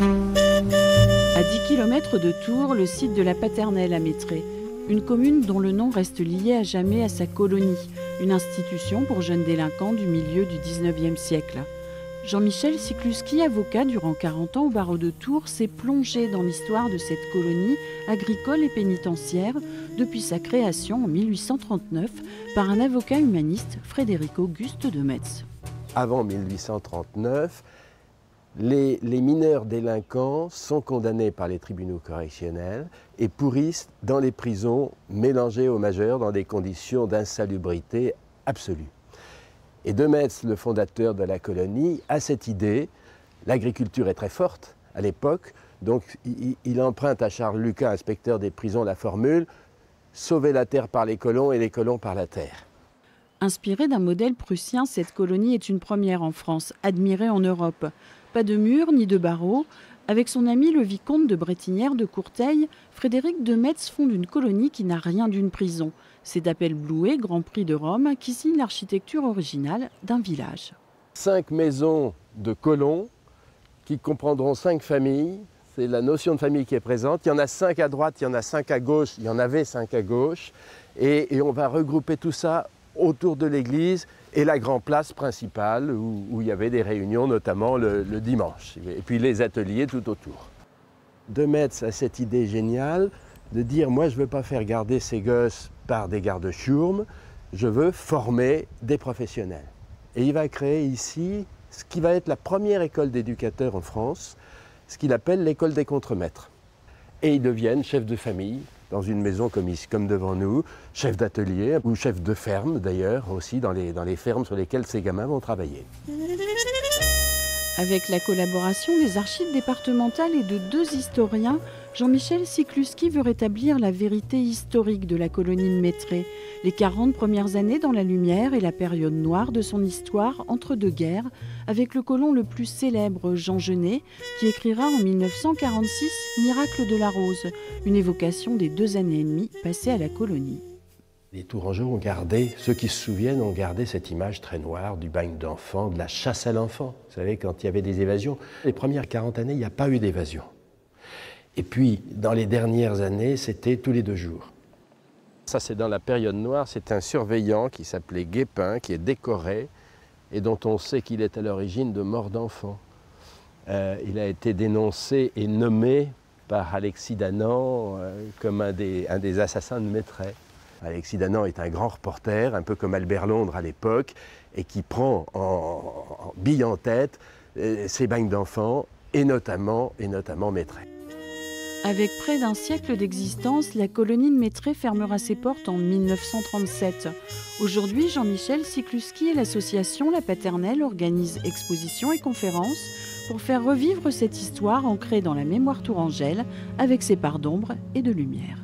À 10 km de Tours, le site de la Paternelle à Mettray, une commune dont le nom reste lié à jamais à sa colonie, une institution pour jeunes délinquants du milieu du 19e siècle. Jean-Michel Sikluski, avocat durant 40 ans au barreau de Tours, s'est plongé dans l'histoire de cette colonie agricole et pénitentiaire depuis sa création en 1839 par un avocat humaniste, Frédéric Auguste de Metz. Avant 1839, les mineurs délinquants sont condamnés par les tribunaux correctionnels et pourrissent dans les prisons mélangées aux majeurs dans des conditions d'insalubrité absolue. Et de Metz, le fondateur de la colonie, a cette idée. L'agriculture est très forte à l'époque, donc il emprunte à Charles Lucas, inspecteur des prisons, la formule « sauver la terre par les colons et les colons par la terre ». Inspirée d'un modèle prussien, cette colonie est une première en France, admirée en Europe. Pas de murs ni de barreaux. Avec son ami le vicomte de Brétinière de Courteil, Frédéric de Metz fonde une colonie qui n'a rien d'une prison. C'est d'Appel Blouet, Grand Prix de Rome, qui signe l'architecture originale d'un village. 5 maisons de colons qui comprendront 5 familles. C'est la notion de famille qui est présente. Il y en a 5 à droite, il y en a 5 à gauche, il y en avait 5 à gauche. Et on va regrouper tout ça autour de l'église et la grande place principale où il y avait des réunions, notamment le dimanche. Et puis les ateliers tout autour. De Metz a cette idée géniale de dire « moi je ne veux pas faire garder ces gosses par des gardes-chourmes, je veux former des professionnels ». Et il va créer ici ce qui va être la première école d'éducateurs en France, ce qu'il appelle l'école des contremaîtres. Et ils deviennent chefs de famille dans une maison comme ici, comme devant nous, chefs d'atelier ou chefs de ferme d'ailleurs, aussi dans les fermes sur lesquelles ces gamins vont travailler. Avec la collaboration des archives départementales et de 2 historiens, Jean-Michel Sikluski veut rétablir la vérité historique de la colonie de Mettray, les 40 premières années dans la lumière et la période noire de son histoire entre 2 guerres, avec le colon le plus célèbre, Jean Genet, qui écrira en 1946 « Miracle de la Rose », une évocation des 2 années et demie passées à la colonie. Les Tourangeaux ont gardé, ceux qui se souviennent, ont gardé cette image très noire du bagne d'enfants, de la chasse à l'enfant. Vous savez, quand il y avait des évasions, les premières 40 années, il n'y a pas eu d'évasion. Et puis, dans les dernières années, c'était tous les 2 jours. Ça, c'est dans la période noire. C'est un surveillant qui s'appelait Guépin, qui est décoré et dont on sait qu'il est à l'origine de morts d'enfants. Il a été dénoncé et nommé par Alexis Danan comme un des assassins de Mettray. Alexis Danan est un grand reporter, un peu comme Albert Londres à l'époque, et qui prend en bille en tête ces bagnes d'enfants, et notamment Mettray. Avec près d'un siècle d'existence, la colonie de Mettray fermera ses portes en 1937. Aujourd'hui, Jean-Michel Sikluski et l'association La Paternelle organisent expositions et conférences pour faire revivre cette histoire ancrée dans la mémoire tourangelle avec ses parts d'ombre et de lumière.